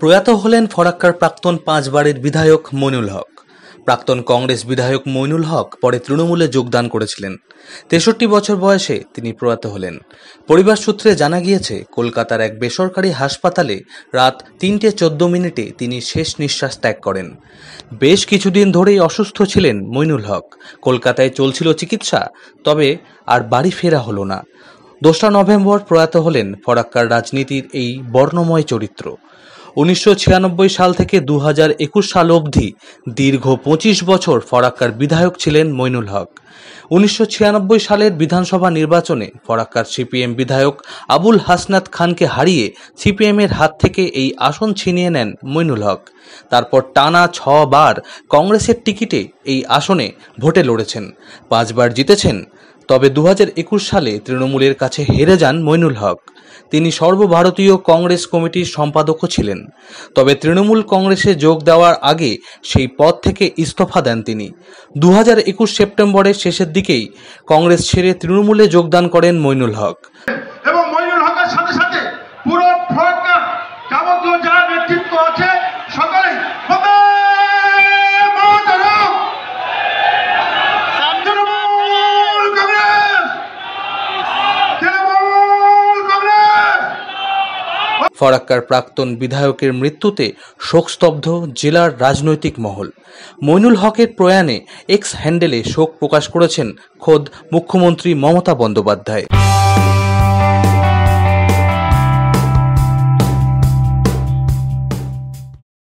প্রয়াত হলেন ফরাক্কার প্রাক্তন 5 বারের বিধায়ক মইনুল হক। প্রাক্তন কংগ্রেস বিধায়ক মইনুল হক পরে তৃণমূলে যোগদান করেছিলেন। 63 বছর বয়সে তিনি প্রয়াত হলেন। পরিবার সূত্রে জানা গিয়েছে, কলকাতার এক বেসরকারি হাসপাতালে রাত 3:14 তিনি শেষ নিঃশ্বাস ত্যাগ করেন। বেশ কিছুদিন ধরেই অসুস্থ ছিলেন মইনুল হক। কলকাতায় চলছিল চিকিৎসা, তবে আর বাড়ি ফেরা হলো না। 2 নভেম্বর প্রয়াত হলেন ফরাক্কার রাজনীতির এই বর্ণময় চরিত্র। 1996 সাল থেকে 2021 সাল অবধি দীর্ঘ 25 বছর ফরাক্কার বিধায়ক ছিলেন মইনুল হক। 1996 সালের বিধানসভা নির্বাচনে ফরাক্কার সিপিএম বিধায়ক আবুল হাসনাত খানকে হারিয়ে সিপিএমের হাত থেকে এই আসন ছিনিয়ে নেন মইনুল হক। তারপর টানা 6 বার কংগ্রেসের টিকিটে এই আসনে ভোটে লড়েছেন, 5 বার জিতেছেন। তবে 2021 সালে তৃণমূলের কাছে হেরে যান মইনুল হক। তিনি সর্বভারতীয় কংগ্রেস কমিটির সম্পাদকও ছিলেন। তবে তৃণমূল কংগ্রেসে যোগ দেওয়ার আগে সেই পদ থেকে ইস্তফা দেন তিনি। 2021 সেপ্টেম্বরের শেষের দিকেই কংগ্রেস ছেড়ে তৃণমূলে যোগদান করেন মইনুল হক। এবং মইনুল হকের সাথে সাথে পুরো ফরাক্কার যাবতীয় যারা নেতৃত্ব আছে সকলেই ফরাক্কার প্রাক্তন বিধায়কের মৃত্যুতে শোকস্তব্ধ জেলার রাজনৈতিক মহল। মইনুল হকের প্রয়াণে এক্স হ্যান্ডেলে শোক প্রকাশ করেছেন খোদ মুখ্যমন্ত্রী মমতা বন্দ্যোপাধ্যায়।